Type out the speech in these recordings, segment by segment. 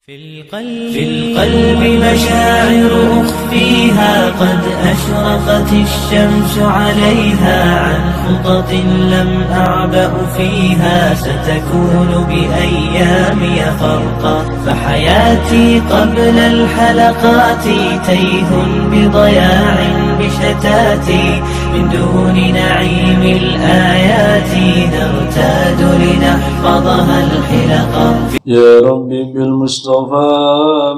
في القلب مشاعر أخفيها قد أشرقت الشمس عليها عن خطط لم أعبأ فيها ستكون بأيامي فرقا فحياتي قبل الحلقات تيه بضياع بشتاتي من دون نعيم الآيات نرتاد لنحفظها الحلقا. يا ربي بالمصطفى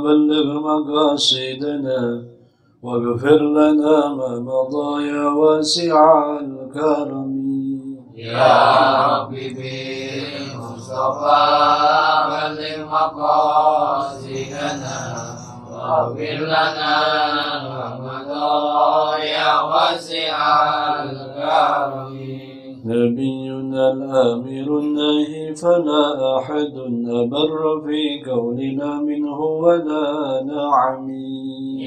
بلغ مقاصدنا واغفر لنا ما مضى يا واسع الكرم. يا ربي بالمصطفى بلغ مقاصدنا واغفر لنا ما مضى يا واسع الكرم. نبينا الآمر الناهي فلا أحد أبر في قولنا منه ولا نعمي.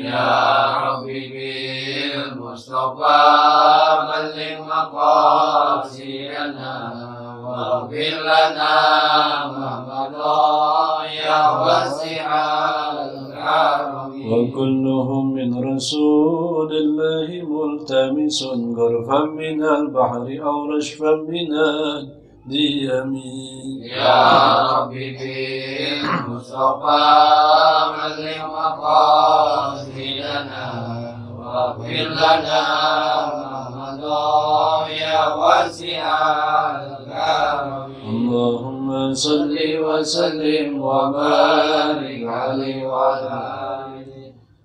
يا ربي بالمصطفى بلغ مقاصدنا واغفر لنا ما مضى يا واسع الكرم. وكلهم من رسول الله ملتمس غرفا من البحر أو رشفا من الديم. يا ربي بالمصطفى بلغ مقاصدنا واغفر لنا ما مضى يا واسع الكرم. اللهم صل وسلم وبارك عليه وعلى آله.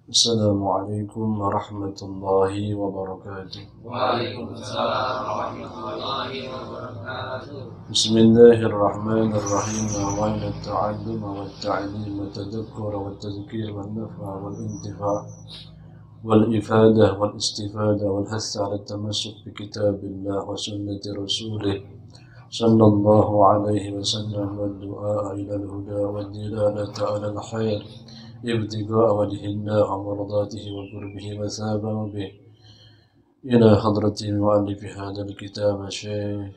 السلام عليكم ورحمة الله وبركاته. وعليكم السلام ورحمة الله وبركاته. بسم الله الرحمن الرحيم. نوين التعلم والتعليم والتذكر والتذكير والنفع والانتفاع والإفادة والاستفادة والحث على التمسك بكتاب الله وسنة رسوله صلى الله عليه وسلم والدعاء إلى الهدى والدلالة على الخير ابتغاء وجه الله ومرضاته وقربه وثابه به. إلى حضرة مؤلف هذا الكتاب الشيخ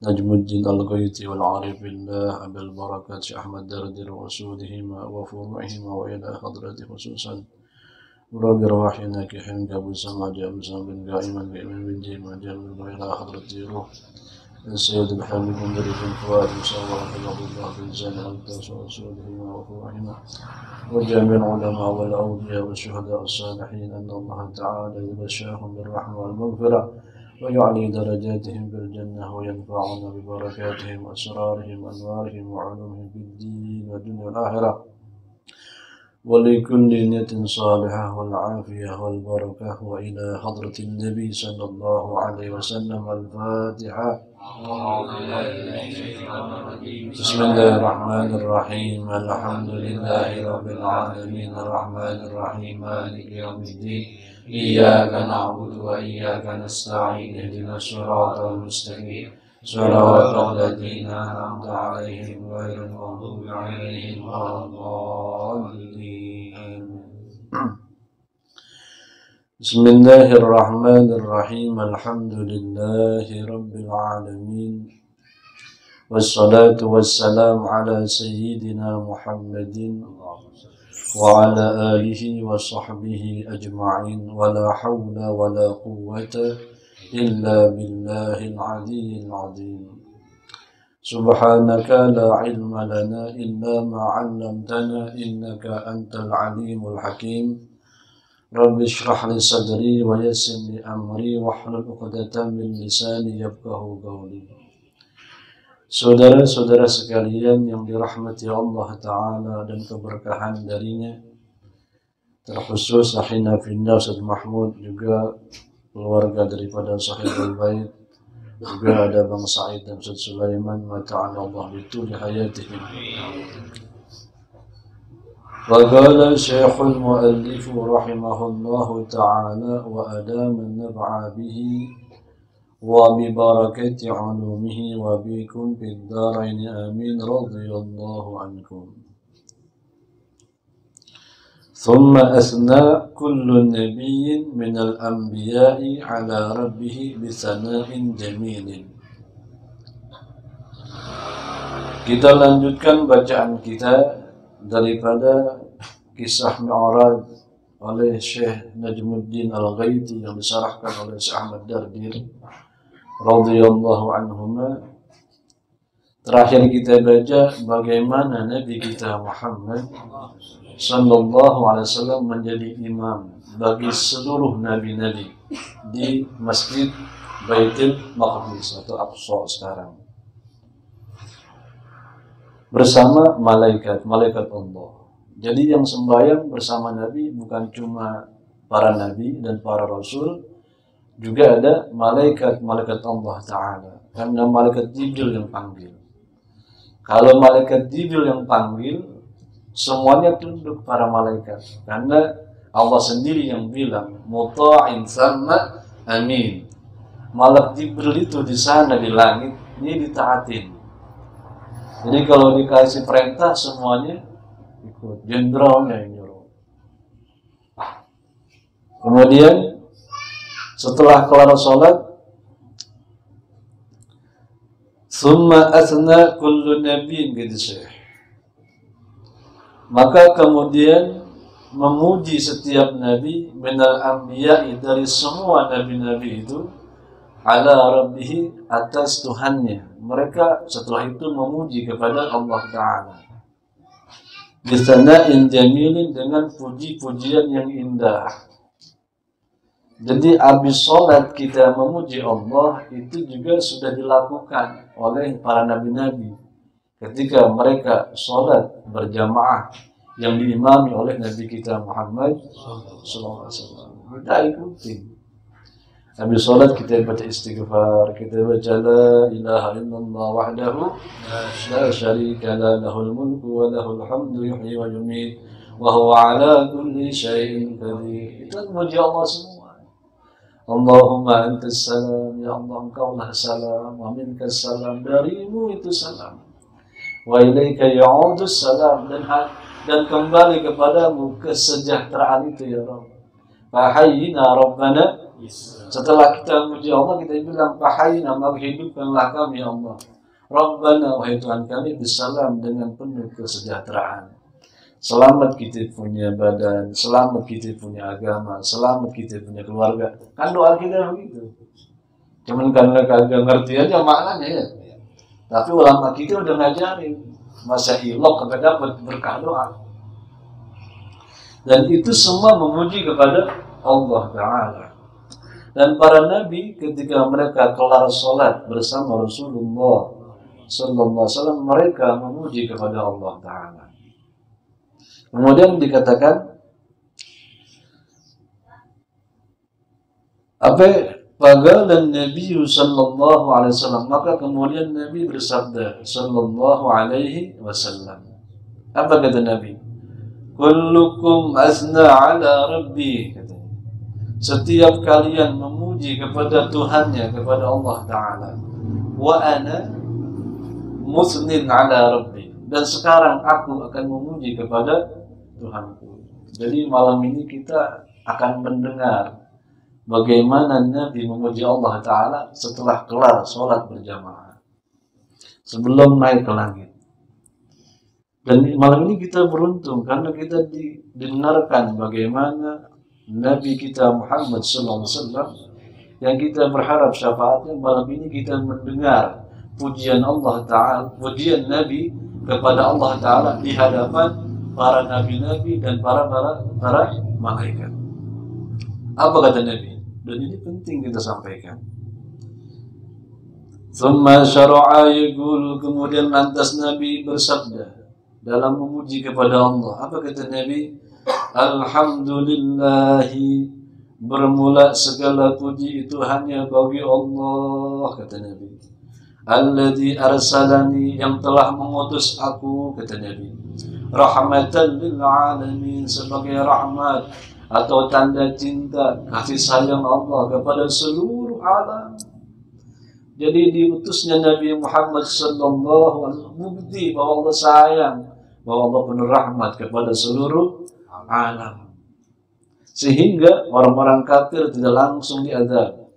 نجم الدين الغيثي والعارف بالله أبي البركات أحمد دردر وأسودهما وفروعهما وإلى حضرته خصوصا رب رواحنا كحن أبو سمع أبو سمع بن قائما بإمام الدين وجل وإلى حضرة روح السيد الحميد بن بن فؤاد مساوى حفظه الله بن زين القدس وأسودهما وفروعهما وجميع العلماء والأولياء والشهداء الصالحين أن الله تعالى يبشرهم بالرحمة والمغفرة ويعلي درجاتهم بالجنة وينفعنا ببركاتهم وأسرارهم وأنوارهم وعلومهم في الدين والدنيا والآخرة ولكل نية صالحة والعافية والبركة. وإلى حضرة النبي صلى الله عليه وسلم الفاتحة. بسم الله الرحمن الرحيم. الحمد لله رب العالمين الرحمن الرحيم مالك يوم الدين إياك نعبد وإياك نستعين اهدنا الصراط المستقيم صراط الذين أنعمت عليهم غير المغضوب عليهم ولا الضالين. بسم الله الرحمن الرحيم. الحمد لله رب العالمين والصلاة والسلام على سيدنا محمد وعلى آله وصحبه أجمعين ولا حول ولا قوة إلا بالله العلي العظيم. سبحانك لا علم لنا إلا ما علمتنا إنك أنت العليم الحكيم. رب اشرح لي صدري ويسر لي أمري واحلل عقدة من لساني يفقهوا قولي. Saudara-saudara sekalian yang dirahmati Allah Ta'ala dan keberkahan darinya, terkhusus akhina finna Ustaz Mahmud, juga keluarga daripada Sahibul Bait, juga ada Bang Said dan Ustaz Sulaiman, mata'ala Allah bituli hayatihim. Wa qala Syekhul Muallif rahimahullahu ta'ala wa adama an-naf'a bihi wa bi barakati ulumihi wa bikum fid darain amin radhiyallahu ankum. ثم أثنى كل نبي من الأنبياء على ربه بثناء جميل. Kita lanjutkan bacaan kita daripada kisah Mi'raj oleh Syekh Najmuddin Al-Ghaiti yang disyarahkan oleh Syekh Ahmad Dardir radhiyallahu anhuma. Terakhir kita baca bagaimana Nabi kita Muhammad sallallahu alaihi wasallam menjadi imam bagi seluruh nabi-nabi di Masjid Baitul Maqdis atau Aqsa sekarang. Bersama malaikat Allah. Jadi yang sembahyang bersama Nabi bukan cuma para nabi dan para rasul, juga ada malaikat Allah Ta'ala. Karena malaikat Jibril yang panggil. Kalau malaikat Jibril yang panggil, semuanya tunduk para malaikat. Karena Allah sendiri yang bilang, muta'in sama amin. Malaikat Jibril itu di sana di langit, ini ditaatin. Jadi kalau dikasih perintah semuanya ikut, jenderalnya yang nyuruh. Kemudian setelah kelar sholat, summa asna kullu nabiyyin gitu. Maka kemudian memuji setiap nabi minal anbiya'i dari semua nabi-nabi itu ala rabbihi atas Tuhannya. Mereka setelah itu memuji kepada Allah Ta'ala bisana'in jamilin dengan puji-pujian yang indah. Jadi habis sholat kita memuji Allah itu juga sudah dilakukan oleh para nabi-nabi ketika mereka sholat berjamaah yang diimami oleh Nabi kita Muhammad sallallahu alaihi wasallam. Kita ikuti. Habis sholat kita baca istighfar, kita baca la ilaha illallah wahdahu la syarika la lahul mulku wa lahul hamdu yuhyi wa yumiit wa huwa ala kulli syai'in qadir. Itu memuji Allah semua. Allahumma antas salam, ya Allah engkaulah salam, wa minkas salam, darimu itu salam. Wa ilaika ya'udus salam, dan kembali kepadamu kesejahteraan itu ya Rabb. Fahayyina Rabbana. Setelah kita memuji Allah, kita bilang fahayyina, maka hidupkanlah kami ya Allah. Rabbana, wahai Tuhan kami, bisalam, dengan penuh kesejahteraan. Selamat kita punya badan, selamat kita punya agama, selamat kita punya keluarga. Kan doa kita begitu. Cuman karena kagak ngerti aja maknanya ya. Tapi ulama kita udah ngajarin. Masa ilok kagak dapat berkah doa. Dan itu semua memuji kepada Allah Ta'ala. Dan para nabi ketika mereka kelar sholat bersama Rasulullah sallallahu alaihi wasallam, mereka memuji kepada Allah Ta'ala. Kemudian dikatakan apa? Faqala Nabi sallallahu alaihi wasallam, maka kemudian Nabi bersabda sallallahu alaihi wasallam. Apa kata Nabi? Kullukum asna ala rabbi. Setiap kalian memuji kepada Tuhannya, kepada Allah Ta'ala. Wa ana musnin ala rabbi. Dan sekarang aku akan memuji kepada Tuhanku. Jadi malam ini kita akan mendengar bagaimana Nabi memuji Allah Ta'ala setelah kelar sholat berjamaah, sebelum naik ke langit. Dan malam ini kita beruntung karena kita didengarkan bagaimana Nabi kita Muhammad SAW yang kita berharap syafaatnya. Malam ini kita mendengar pujian Allah Ta'ala, pujian Nabi kepada Allah Ta'ala di hadapan para nabi-nabi dan para malaikat. Apa kata Nabi? Dan ini penting kita sampaikan. Thumma syara'a yaqulu, kemudian lantas Nabi bersabda dalam memuji kepada Allah. Apa kata Nabi? Alhamdulillahi, bermula segala puji itu hanya bagi Allah, kata Nabi. Alladzi arsalani, yang telah mengutus aku, kata Nabi. Rahmatan lil alamin, sebagai rahmat atau tanda cinta kasih sayang Allah kepada seluruh alam. Jadi diutusnya Nabi Muhammad sallallahu alaihi wasallam bukti bahwa Allah sayang, bahwa Allah penuh rahmat kepada seluruh alam. Sehingga orang-orang kafir tidak langsung diazab.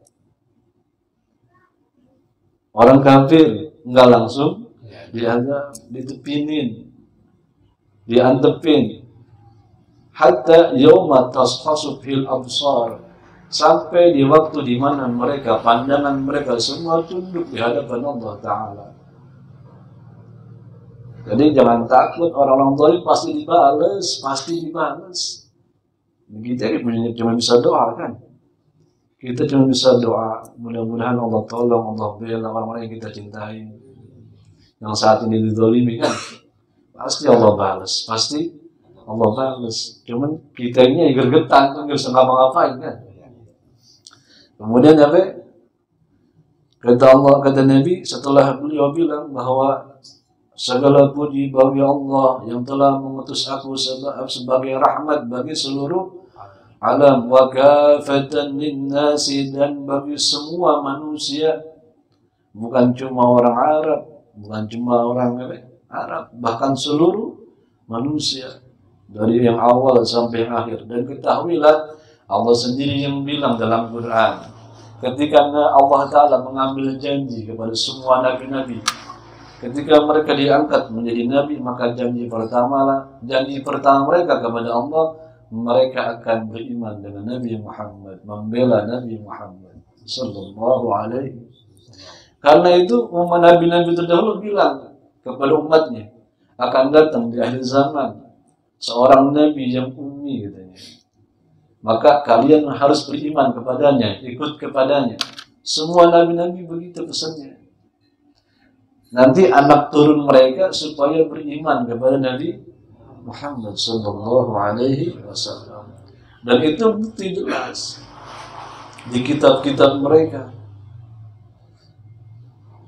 Orang kafir enggak langsung diazab, ditepinin. diantepin hatta yauma tashasu fil absar, sampai di waktu di mana mereka, pandangan mereka semua tunduk di hadapan Allah Ta'ala. Jadi jangan takut, orang-orang zalim pasti dibales, pasti dibales. Kita cuma bisa doa kan? Kita cuma bisa doa, mudah-mudahan Allah tolong, Allah bela orang-orang yang kita cintai, yang saat ini dizalimi kan? Pasti Allah balas, pasti Allah balas. Cuman kita ini gergetan, nggak bisa ngapa-ngapain kan? Kemudian apa? Kata Allah, kata Nabi setelah beliau bilang bahwa segala puji bagi Allah yang telah mengutus aku sebagai rahmat bagi seluruh alam, wa kafatan linnasi, dan bagi semua manusia, bukan cuma orang Arab, bukan cuma orang Arab, bahkan seluruh manusia dari yang awal sampai yang akhir. Dan ketahuilah Allah sendiri yang bilang dalam Quran, ketika Allah Ta'ala mengambil janji kepada semua nabi-nabi, ketika mereka diangkat menjadi nabi, maka janji pertama mereka kepada Allah, mereka akan beriman dengan Nabi Muhammad, membela Nabi Muhammad sallallahu alaihi. Karena itu umat nabi-nabi terdahulu bilang kepada umatnya, akan datang di akhir zaman seorang nabi yang ummi katanya. Maka kalian harus beriman kepadanya, ikut kepadanya. Semua nabi-nabi begitu pesannya. Nanti anak turun mereka supaya beriman kepada Nabi Muhammad sallallahu alaihi wasallam. Dan itu bukti jelas di kitab-kitab mereka.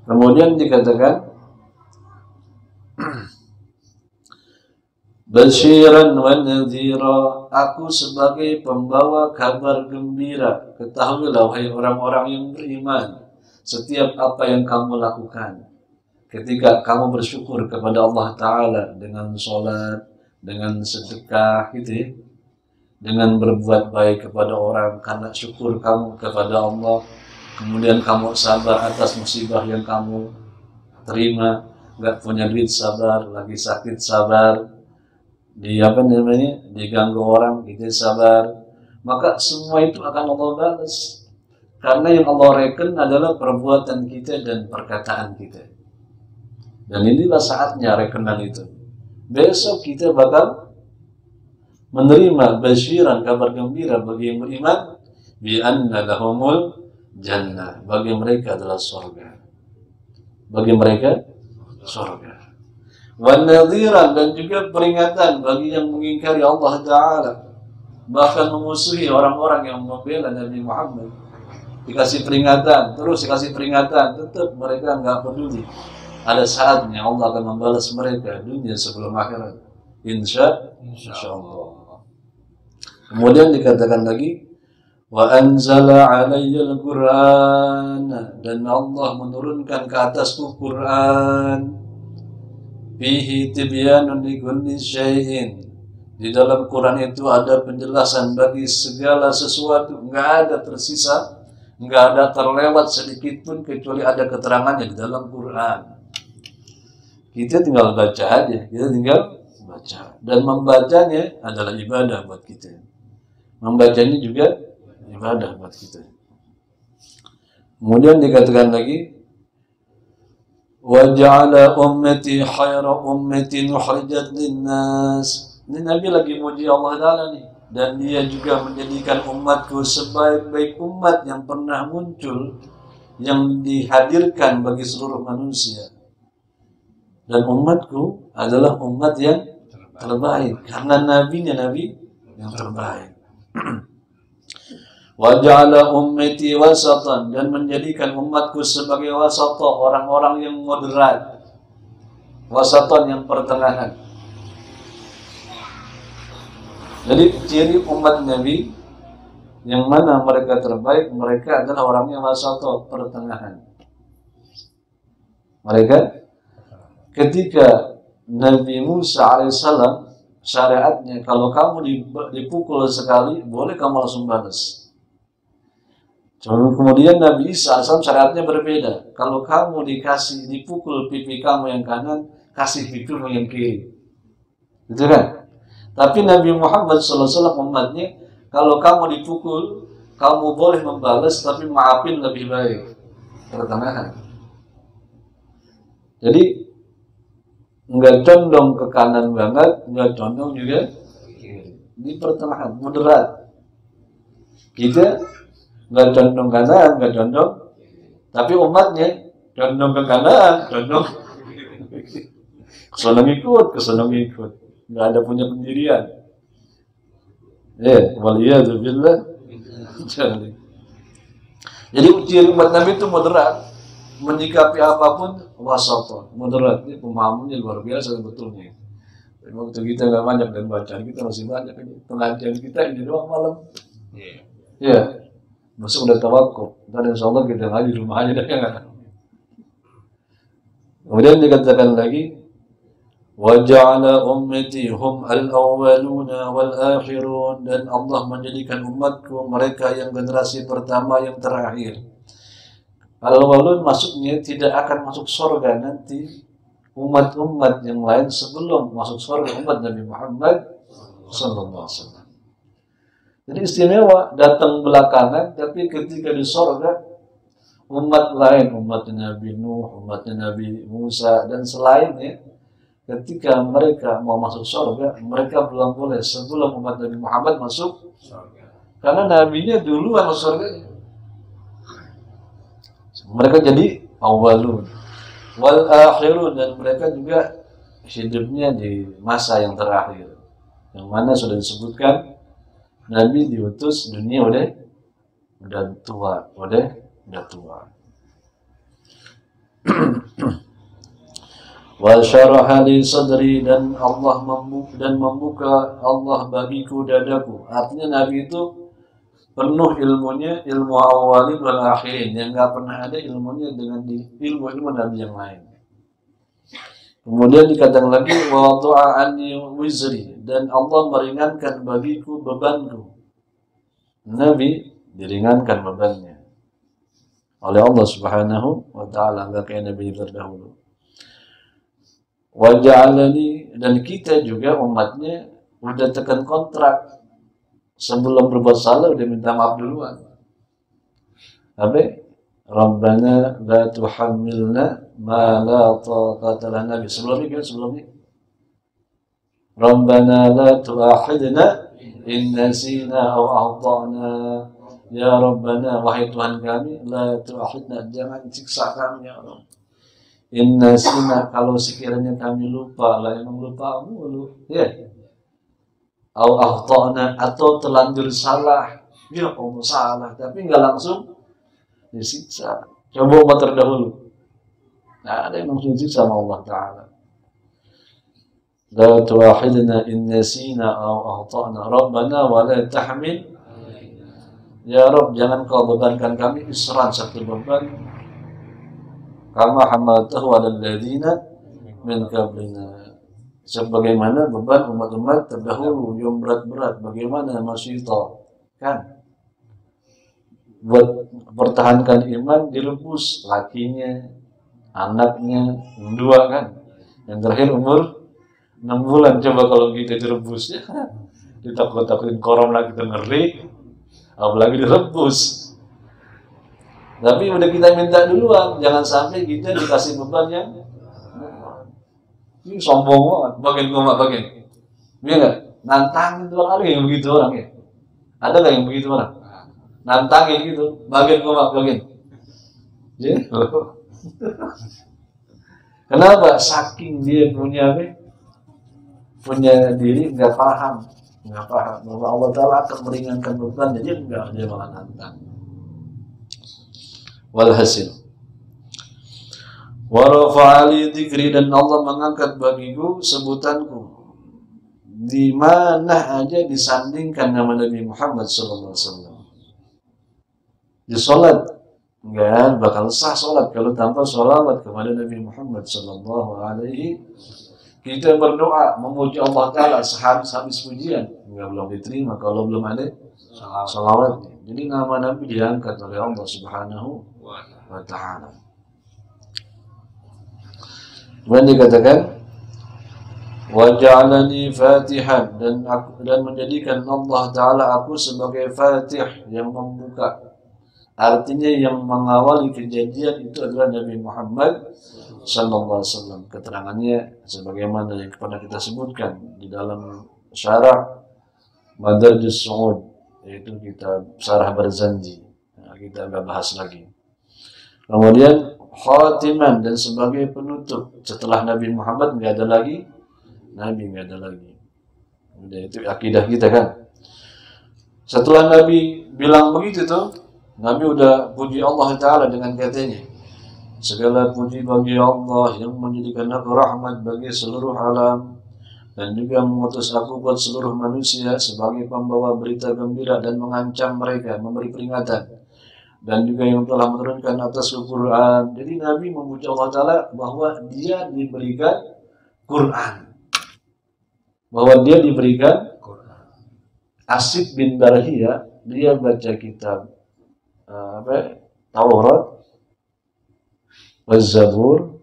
Kemudian dikatakan Basyiran wa nadhira, aku sebagai pembawa kabar gembira. Ketahuilah wahai orang-orang yang beriman, setiap apa yang kamu lakukan, ketika kamu bersyukur kepada Allah Ta'ala dengan sholat, dengan sedekah gitu ya, dengan berbuat baik kepada orang karena syukur kamu kepada Allah, kemudian kamu sabar atas musibah yang kamu terima, nggak punya duit sabar, lagi sakit sabar, diganggu orang gitu sabar, maka semua itu akan Allah balas, karena yang Allah reken adalah perbuatan kita dan perkataan kita. Dan inilah saatnya rekenan itu. Besok kita bakal menerima basyiran, kabar gembira bagi yang beriman, bi anna lahumul jannah, bagi mereka adalah surga. Bagi mereka surga. Wa nadhiran, dan juga peringatan bagi yang mengingkari Allah Ta'ala, bahkan memusuhi orang-orang yang membela Nabi Muhammad. Dikasih peringatan, terus dikasih peringatan, tetap mereka nggak peduli. Ada saatnya Allah akan membalas mereka dunia sebelum akhirat. Insya Allah. Kemudian dikatakan lagi, wa anzala alayyal Qur'an, dan Allah menurunkan ke atasku Quran, fihi tibyanun likulli syai'in, di dalam Quran itu ada penjelasan bagi segala sesuatu, nggak ada tersisa, nggak ada terlewat sedikit pun kecuali ada keterangannya di dalam Quran. Kita tinggal baca aja, kita tinggal baca. Dan membacanya adalah ibadah buat kita. Membacanya juga ibadah buat kita. Kemudian dikatakan lagi, wa ja'ala ummati khayra ummatin ukhrijat linnas. Ini Nabi lagi muji Allah Ta'ala nih. Dan dia juga menjadikan umatku sebaik-baik umat yang pernah muncul, yang dihadirkan bagi seluruh manusia. Dan umatku adalah umat yang terbaik karena nabinya nabi yang terbaik. Wa ja'ala ummati wasatan, dan menjadikan umatku sebagai wasata, orang-orang yang moderat. Wasatan yang pertengahan. Jadi ciri umat Nabi yang mana mereka terbaik, mereka adalah orang yang wasata, pertengahan. Mereka ketika Nabi Musa alaihissalam, syariatnya kalau kamu dipukul sekali, boleh kamu langsung balas. Kemudian Nabi Isa alaihissalam syariatnya berbeda. Kalau kamu dipukul pipi kamu yang kanan, kasih pipimu yang kiri. gitu kan? Tapi Nabi Muhammad SAW umatnya, kalau kamu dipukul, kamu boleh membalas, tapi maafin lebih baik. Pertengahan. Jadi nggak condong ke kanan banget, nggak condong juga di pertengahan, moderat. Kita nggak condong kanan, nggak condong, tapi umatnya condong ke kanan, condong kesenang ikut, nggak ada punya pendirian. Waliyadzubillah. Jadi ujian umat Nabi itu moderat, menyikapi apapun wasatun, moderat. Ini pemahamannya luar biasa sebetulnya. Waktu kita nggak banyak dan bacaan kita masih banyak ini. Pengajian kita ini doang malam. Ya, masuk udah tawakuf. Dan insya Allah kita ngaji di rumah aja dah ya. Kemudian dikatakan lagi, waja'ala ummati hum al-awwaluna wal-akhirun, dan Allah menjadikan umatku mereka yang generasi pertama yang terakhir. Al-awwalun maksudnya tidak akan masuk surga nanti umat-umat yang lain sebelum masuk surga umat Nabi Muhammad sallallahu alaihi wasallam. Jadi istimewa, datang belakangan, tapi ketika di surga umat lain, umat Nabi Nuh, umat Nabi Musa dan selainnya, ketika mereka mau masuk surga, mereka belum boleh sebelum umat Nabi Muhammad masuk surga. Karena nabinya duluan masuk surga. Mereka jadi awalun wal akhirun, dan mereka juga hidupnya di masa yang terakhir. Yang mana sudah disebutkan Nabi diutus dunia udah tua. Wa syaraha li sadri, dan Allah membuka Allah bagiku dadaku. Artinya Nabi itu penuh ilmunya, ilmu awalin wal akhirin, yang nggak pernah ada ilmunya dengan ilmu Nabi yang lain. Kemudian dikatakan lagi, wa du'a anni wizri, dan Allah meringankan bagiku bebanku. Nabi diringankan bebannya oleh Allah Subhanahu wa taala, enggak kayak Nabi terdahulu. Wa ja'alani, dan kita juga umatnya udah tekan kontrak sebelum berbuat salah udah minta maaf duluan. Apa? Rabbana la tuhammilna ma la taqata lana bi. Sebelumnya. Rabbana la tu'akhidna in nasina aw akhtana. Ya Rabbana, wahai Tuhan kami, la tu'akhidna, jangan siksa kami ya Allah. In nasina, kalau sekiranya kami lupa, lah emang lupa mulu, ya. Aw akhtana, atau terlanjur salah. Ya Allah salah, tapi enggak langsung disiksa. Coba umat terdahulu, nah, ada yang langsung disiksa sama Allah Ta'ala. La tu'akhidna in nasina aw akhtana Rabbana wa la tahmil, ya Rabb, jangan kau bebankan kami isran, satu beban, kama hamaltahu 'alal ladzina min qablina, sebagaimana beban umat-umat terdahulu yang berat-berat. Bagaimana masih tahu kan, buat pertahankan iman direbus lakinya, anaknya, dua kan, yang terakhir umur 6 bulan. Coba kalau kita direbus, ya ditakut-takutin corona, kita ngeri, apalagi direbus. Tapi udah kita minta duluan, jangan sampai kita dikasih beban yang ini sombong banget, bagian. Iya nggak? Nantangin tuh orang, ada yang begitu orang ya? Ada nggak yang begitu orang? Nantangin gitu, bagian. Ya? Kenapa? Saking dia punya diri, nggak paham bahwa Allah Ta'ala akan meringankan beban, jadi dia malah nantang. Walhasil, wa rafa'ali dzikri, dan Allah mengangkat bagiku sebutanku di mana aja disandingkan nama Nabi Muhammad sallallahu alaihi wasallam. Di salat enggak bakal sah salat kalau tanpa sholawat kepada Nabi Muhammad sallallahu alaihi. Kita berdoa memuji Allah Ta'ala sehabis pujian, enggak belum diterima kalau belum ada sholawatnya. Jadi nama Nabi diangkat oleh Allah Subhanahu wa Ta'ala. Kemudian dikatakan wa ja'alani fatihan, dan menjadikan Allah Ta'ala aku sebagai fatih, yang membuka. Artinya yang mengawali kejadian itu adalah Nabi Muhammad sallallahu alaihi wasallam. Keterangannya sebagaimana yang pernah kita sebutkan di dalam syarah Madarijus Su'ud, yaitu kitab Syarah Barzanji. Nah, kita akan bahas lagi. Kemudian khatiman, dan sebagai penutup. Setelah Nabi Muhammad nggak ada lagi Nabi, nggak ada lagi. Udah, itu akidah kita kan. Setelah Nabi bilang begitu tuh, Nabi udah puji Allah Ta'ala dengan katanya, segala puji bagi Allah yang menjadikan aku rahmat bagi seluruh alam, dan juga mengutus aku buat seluruh manusia sebagai pembawa berita gembira dan mengancam mereka, memberi peringatan, dan juga yang telah menurunkan atas Al-Quran. Jadi Nabi memuji Allah Ta'ala bahwa dia diberikan Quran, bahwa dia diberikan Quran. Asib bin Barhiyah, dia baca kitab Taurat, Zabur,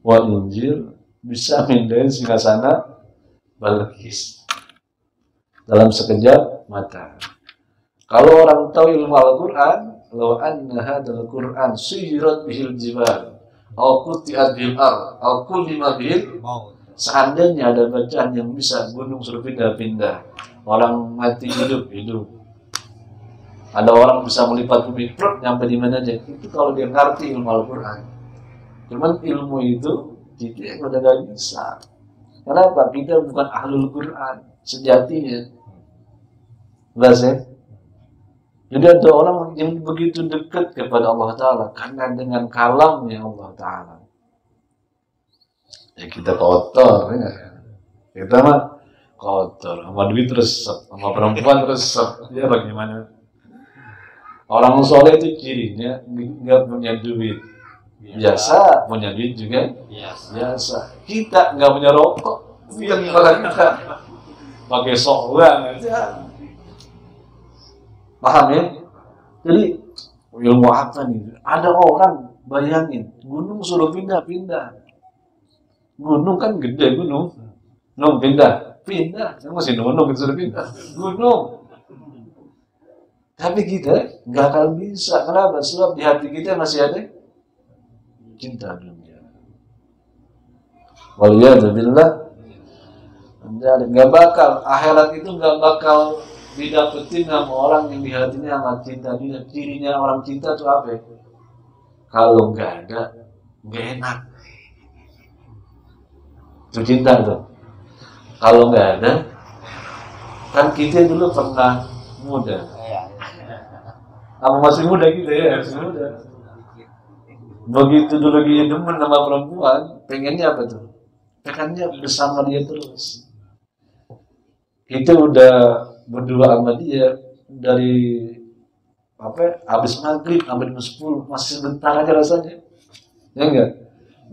wal Injil, bisa mindahin singgasana Balqis dalam sekejap mata. Kalau orang tahu ilmu Al-Quran, law anna hadzal Quran suyirat bihil jibal aw qutiat bil ard aw kullima bil maut. Seandainya ada bacaan yang bisa gunung suruh pindah-pindah, orang mati hidup. Ada orang bisa melipat bumi, nyampe di mana aja. Itu kalau dia ngerti ilmu Al-Quran. Cuman ilmu itu kita udah gak bisa. Kenapa? Kita bukan ahlul Quran sejatinya. Bahasa. Jadi ada orang yang begitu dekat kepada Allah Ta'ala karena dengan kalamnya Allah Ta'ala. Ya kita kotor, ya. Kita mah kotor, sama duit resep, sama perempuan resep. Ya bagaimana? Orang soleh itu cirinya nggak punya duit biasa, punya duit juga biasa. Kita nggak punya rokok, yang kita pakai solar aja. Paham ya? Jadi ilmu apa nih? Ada orang bayangin gunung suruh pindah-pindah. Gunung kan gede, gunung pindah, yang masih gunung suruh pindah, gunung. Tapi kita nggak akan bisa. Kenapa? Sebab di hati kita masih ada cinta dunia. Waliyadzubillah. Nggak bakal, akhirat itu nggak bakal didapetin sama orang yang di hatinya sama cinta dunia. Cirinya orang cinta itu apa? Kalau nggak ada, nggak enak. Itu cinta tuh. Kalau nggak ada, kan kita dulu pernah muda. Apa masih muda gitu ya, masih muda. Begitu dulu dia demen sama perempuan, pengennya apa tuh? Pengennya bersama dia terus. Kita udah berdua sama dia dari habis maghrib sampai jam 10, masih sebentar aja rasanya. Ya enggak?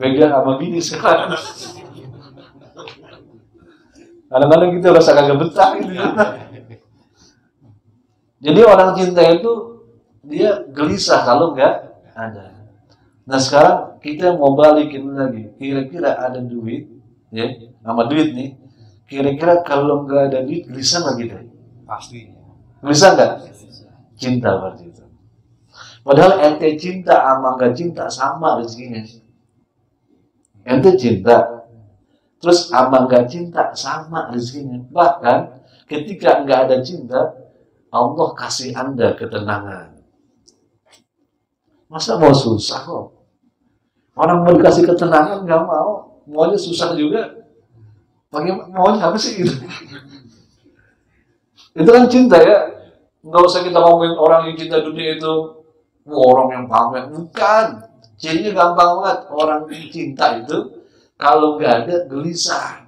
Beda sama bini sekarang. Kadang-kadang kita rasa kagak betah gitu. Jadi orang cinta itu dia gelisah kalau nggak ada. Nah sekarang kita mau balikin lagi. Kira-kira ada duit, ya, sama duit nih. Kira-kira kalau nggak ada duit gelisah nggak kita? Pasti. Gelisah nggak? Cinta berarti itu. Padahal ente cinta sama nggak cinta sama rezekinya. Ente cinta, terus sama nggak cinta sama rezekinya. Bahkan ketika nggak ada cinta, Allah kasih Anda ketenangan. Masa mau susah kok? Orang mau dikasih ketenangan nggak mau, maunya susah juga. Bagaimana maunya apa sih gitu? Itu kan cinta ya. Nggak usah kita ngomongin orang yang cinta dunia itu orang yang pamer, bukan. Cirinya gampang banget. Orang yang cinta itu kalau nggak ada gelisah.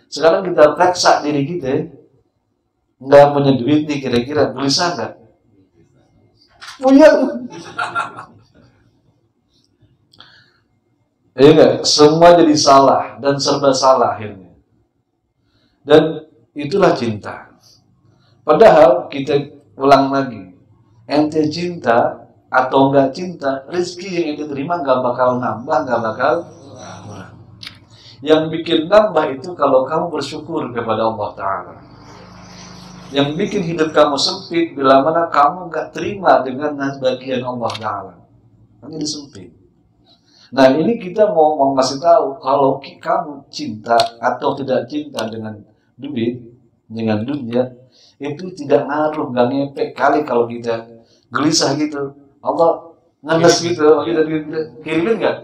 Sekarang kita periksa diri kita, nggak punya duit nih, kira-kira gelisah nggak? Punya. Ya enggak, semua jadi salah dan serba salah akhirnya. Dan itulah cinta. Padahal kita ulang lagi, ente cinta atau enggak cinta, rezeki yang ente terima enggak bakal nambah, enggak bakal kurang. Yang bikin nambah itu kalau kamu bersyukur kepada Allah Ta'ala. Yang bikin hidup kamu sempit bila mana kamu nggak terima dengan bagian Allah Ta'ala. Ini sempit. Nah ini kita mau ngasih tahu kalau kamu cinta atau tidak cinta dengan duit, dengan dunia, itu tidak ngaruh, nggak ngepek kali kalau kita gelisah gitu. Allah ngenes gitu, kita kirimin nggak?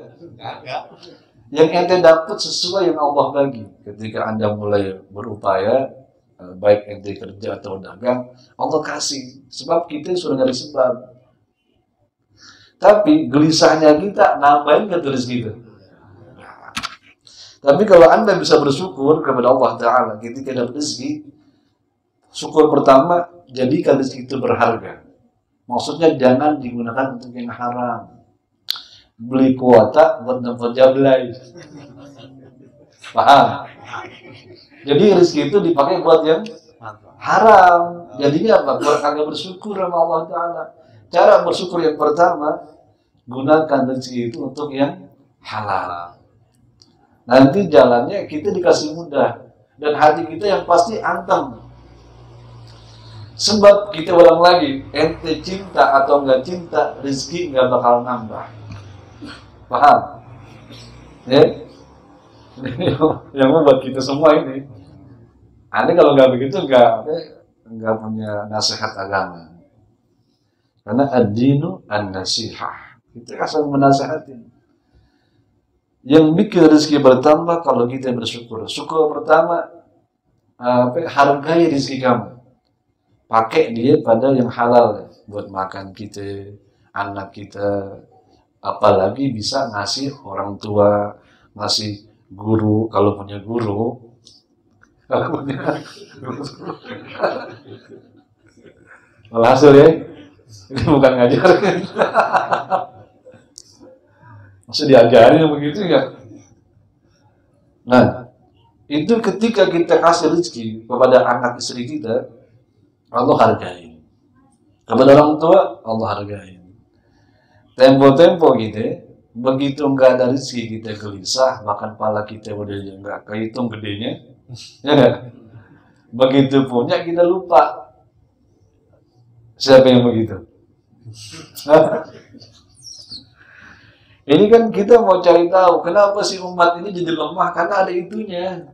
Yang ente dapat sesuai yang Allah bagi. Ketika Anda mulai berupaya, baik ente kerja atau dagang, Allah kasih. Sebab kita sudah nyari sebab. Tapi gelisahnya kita nambahin ke rezeki itu. Tapi kalau Anda bisa bersyukur kepada Allah Ta'ala ketika dapat rezeki, syukur pertama, jadikan rezeki itu berharga. Maksudnya jangan digunakan untuk yang haram. Beli kuota buat dapat jablay. Paham? Jadi rezeki itu dipakai buat yang haram. Jadinya apa? Kagak bersyukur sama Allah Ta'ala. Cara bersyukur yang pertama, gunakan rezeki itu untuk yang halal. Nanti jalannya kita dikasih mudah. Dan hati kita yang pasti anteng. Sebab kita ulang lagi, ente cinta atau enggak cinta, rezeki enggak bakal nambah. Paham? Ya? Yang membuat kita semua ini. Anda kalau enggak begitu enggak punya nasihat agama. Karena ad-dinu an-nasihah. Kita asal menasehatin. Yang bikin rezeki bertambah kalau kita bersyukur. Syukur pertama, hargai rezeki kamu. Pakai dia pada yang halal. Buat makan kita, anak kita. Apalagi bisa ngasih orang tua, ngasih guru. Kalau punya guru. Walhasil ya. Ini bukan ngajar. Masa diajarin begitu ya? Nah, itu ketika kita kasih rezeki kepada anak istri kita, Allah hargai. Kepada orang tua, Allah hargai. Tempo-tempo gitu, begitu enggak ada rezeki kita gelisah, bahkan pala kita udah enggak kehitung gedenya, ya kan? Begitu punya kita lupa. Siapa yang begitu? Ini kan kita mau cari tahu kenapa sih umat ini jadi lemah, karena ada itunya.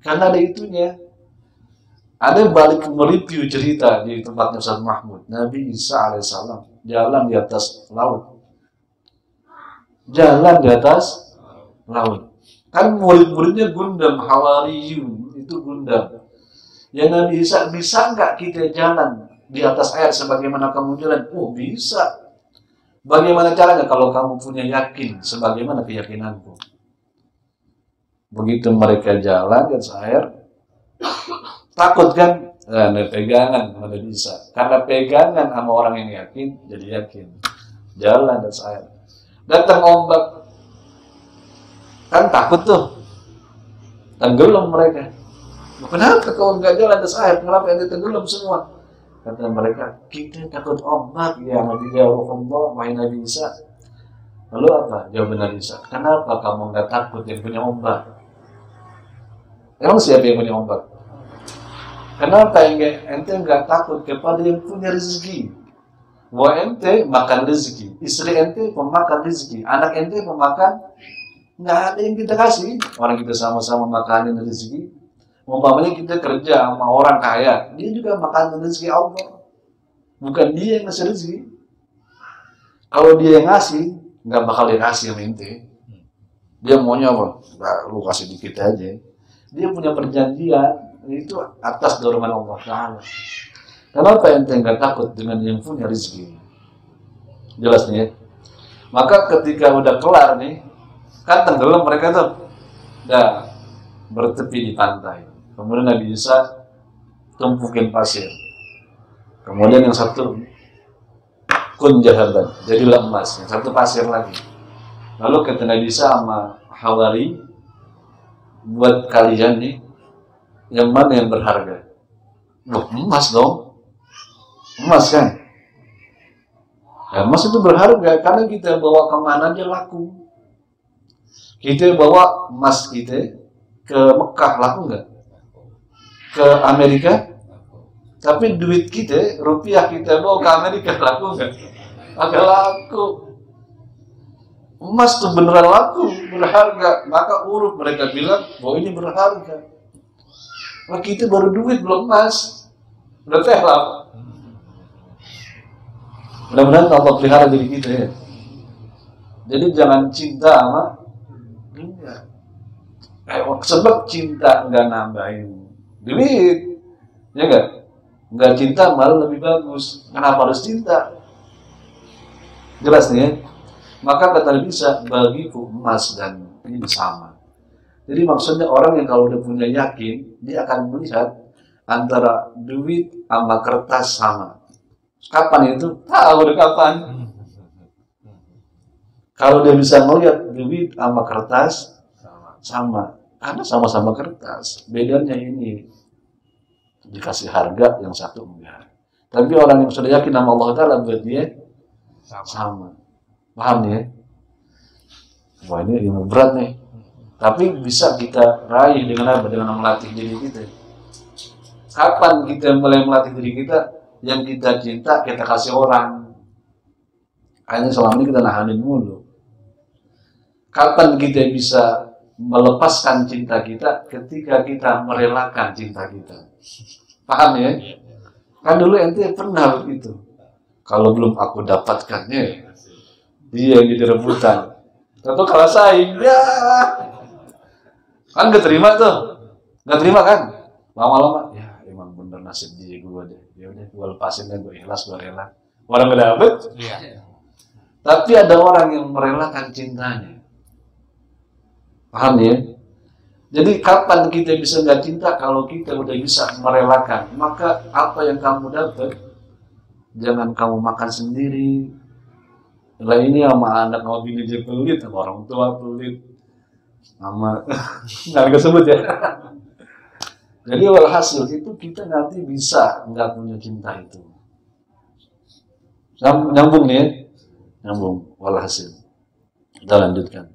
Karena ada itunya. Ada balik mereview cerita di tempatnya Ustaz Mahmud. Nabi Isa alaihissalam jalan di atas laut. Jalan di atas laut. Kan murid-muridnya Gundam, Hawariyun, itu Gundam. Ya Nabi Isa, bisa nggak kita jalan di atas air sebagaimana kamu jalan? Oh bisa. Bagaimana caranya? Kalau kamu punya yakin sebagaimana keyakinanku. Begitu mereka jalan di atas air, takut kan? Nah, pegangan sama Nabi Isa. Karena pegangan sama orang yang yakin, jadi yakin. Jalan di atas air. Datang ombak. Kan takut tuh. Tenggelam mereka. Kenapa kau nggak jalan di atas air? Kenapa ente tenggelam semua? Kata mereka, kita takut ombak. Ya Nabi jawab Allah, wahai Nabi Isa. Lalu apa? Jawab Nabi Isa, kenapa kamu nggak takut yang punya ombak? Emang siapa yang punya ombak? Kenapa ente nggak takut kepada yang punya rezeki? Wah ente makan rezeki, istri ente pemakan rezeki, anak ente pemakan, nggak ada yang kita kasih. Orang kita sama-sama makanin rezeki. Umpamanya kita kerja sama orang kaya, dia juga makan rezeki Allah. Bukan dia yang ngasih rezeki. Kalau dia yang ngasih, nggak bakal dikasih sama ente. Dia maunya apa? Nah, lu kasih dikit aja. Dia punya perjanjian, itu atas dorongan Allah Ta'ala. Kenapa ente nggak takut dengan yang punya rezeki? Jelas nih ya. Maka ketika udah kelar nih, kan tenggelam mereka tuh. Udah bertepi di pantai. Kemudian Nabi Isa tumpukin pasir. Kemudian yang satu kun jahaban, jadilah emas. Yang satu pasir lagi. Lalu kata Nabi Isa sama Hawari, buat kalian nih, yang mana yang berharga? Loh, emas dong. Emas kan? Ya, emas itu berharga karena kita bawa kemana aja laku. Kita bawa emas kita ke Mekah, laku nggak? Ke Amerika? Tapi duit kita, rupiah kita bawa ke Amerika, laku nggak? Agak laku. Emas tuh beneran laku, berharga. Maka urut mereka bilang bahwa ini berharga. Nah, kita baru duit, belum emas. Udah teh lah. Mudah-mudahan Allah pelihara diri kita ya. Jadi jangan cinta sama dunia. Sebab cinta nggak nambahin duit, ya nggak? Nggak cinta malah lebih bagus. Kenapa harus cinta? Jelas nih ya. Maka kata bisa bagiku emas dan ini sama. Jadi maksudnya orang yang kalau udah punya yakin, dia akan melihat antara duit sama kertas sama. Kapan itu? Tahu udah kapan. Kalau dia bisa melihat duit sama kertas sama, karena sama-sama kertas. Bedanya ini dikasih harga, yang satu enggak. Tapi orang yang sudah yakin sama Allah Ta'ala buat dia sama. Paham nih ya? Wah, ini ilmu berat nih. Tapi bisa kita raih dengan apa? Dengan melatih diri kita. Kapan kita mulai melatih diri kita? Yang kita cinta kita kasih orang. Hanya selama ini kita nahanin mulu. Kapan kita bisa melepaskan cinta kita? Ketika kita merelakan cinta kita. Paham ya? Kan dulu ente pernah begitu. Kalau belum aku dapatkannya, dia yang jadi rebutan. Tentu kalah saing, ya. Kan gak terima tuh. Gak terima kan? Lama-lama, ya emang bener nasib dia gue deh. Ya udah, gue lepasin dan gue ikhlas, gue rela. Orang gak dapet. Iya. Tapi ada orang yang merelakan cintanya. Paham ya? Jadi kapan kita bisa gak cinta kalau kita udah bisa merelakan? Maka apa yang kamu dapat, jangan kamu makan sendiri. Lah ini sama anak sama bini dia pelit, sama orang tua pelit, sama nggak kesebut ya. Jadi walhasil itu kita nanti bisa nggak punya cinta itu. Nyambung nih ya? Nyambung walhasil. Kita lanjutkan.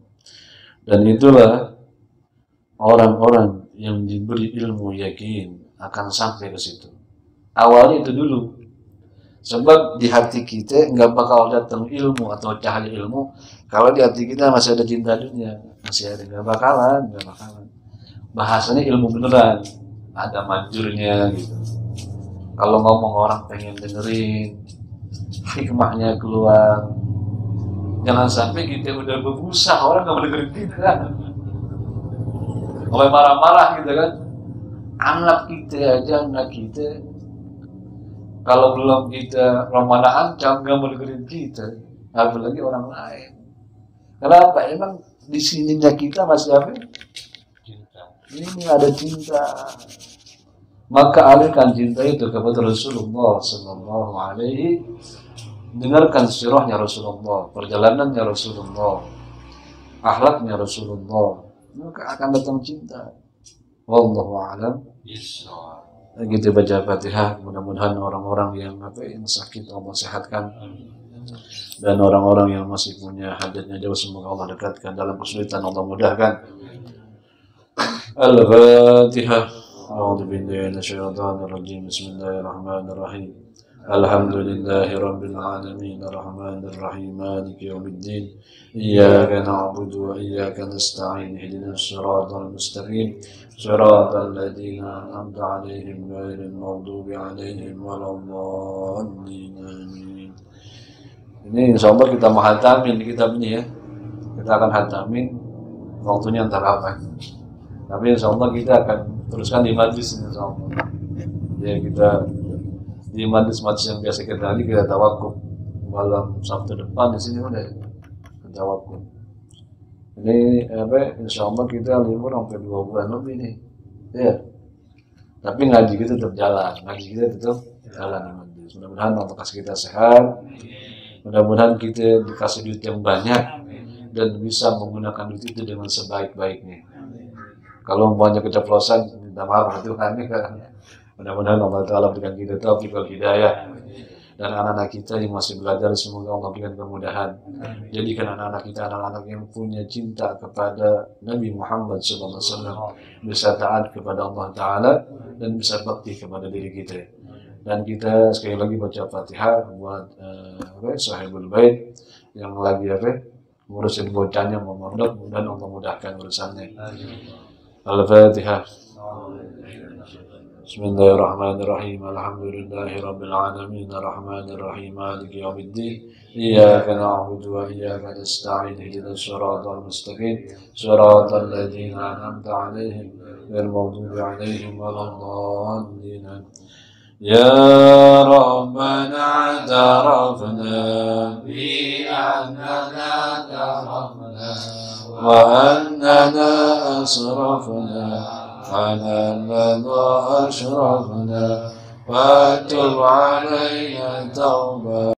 Dan itulah orang-orang yang diberi ilmu yakin akan sampai ke situ. Awalnya itu dulu. Sebab di hati kita nggak bakal datang ilmu atau cahaya ilmu kalau di hati kita masih ada cinta dunia, masih ada, nggak bakalan. Bahasanya ilmu beneran, ada manjurnya gitu. Kalau ngomong orang pengen dengerin, hikmahnya keluar. Jangan sampai kita udah berbusa orang nggak mau dengerin kita. Mulai marah-marah gitu kan. Anak kita kalau belum kita Ramadan ancam nggak mau dengerin kita, apalagi orang lain. Kenapa? Emang di sininya kita masih apa? Cinta. Ini ada cinta. Maka alihkan cinta itu kepada Rasulullah Sallallahu Alaihi. Dengarkan sirahnya Rasulullah, perjalanannya Rasulullah, akhlaknya Rasulullah. Maka akan datang cinta. Wallahu a'lam. Kita baca Fatihah, mudah-mudahan orang-orang yang sakit Allah sehatkan, dan orang-orang yang masih punya hajatnya jauh semoga Allah dekatkan, dalam kesulitan Allah mudahkan. Al-Fatihah. A'udzu billahi minasyaitonir rajim. Bismillahirrahmanirrahim. Alhamdulillahi rabbil alamin, arrahmanir rahim, maliki yaumiddin. Iyyaka na'budu wa iyyaka nasta'in. Ihdinas siratal mustaqim. Siratal ladzina an'amta 'alaihim ghairil maghdubi 'alaihim waladdallin. Amin. Ini insyaallah kita menghatamin kitab ini ya. Kita akan hatamin, waktunya antara apa? Tapi insyaallah kita akan teruskan di majlis insyaallah. Ya kita di majlis-majlis yang biasa kita tadi kita tawakuf. Malam Sabtu depan di sini udah kita tawakuf. Ini insyaallah kita libur sampai 2 bulan lebih nih. Ya. Tapi ngaji kita tetap jalan. Ngaji kita tetap jalan di majlis. Mudah-mudahan Allah kasih kita sehat. Mudah-mudahan kita dikasih duit yang banyak dan bisa menggunakan duit itu dengan sebaik-baiknya. Kalau banyak keceplosan, minta maaf Tuhan. Mudah-mudahan Allah Ta'ala berikan kita taufiq wal hidayah. dan anak-anak kita yang masih belajar, semoga Allah berikan kemudahan. Jadikan anak-anak kita anak-anak yang punya cinta kepada Nabi Muhammad SAW, bisa taat kepada Allah Ta'ala dan bisa bakti kepada diri kita. Dan kita sekali lagi baca Fatihah buat sahibul bait yang lagi ngurusin bocahnya mau mondok, mudah-mudahan Allah mudahkan urusannya. Al-Fatihah. Bismillahirrahmanirrahim. Alhamdulillahi rabbil alamin, arrahmanir rahim, maliki yaumiddin. Iyyaka na'budu wa iyyaka nasta'in. Ihdinas siratal mustaqim, siratal ladzina an'amta 'alaihim ghairil maghdubi 'alaihim waladdallin. Ya Rabbana i'tarafna بأننا تركنا وأننا أسرفنا على من أشرفنا وتب علينا توبة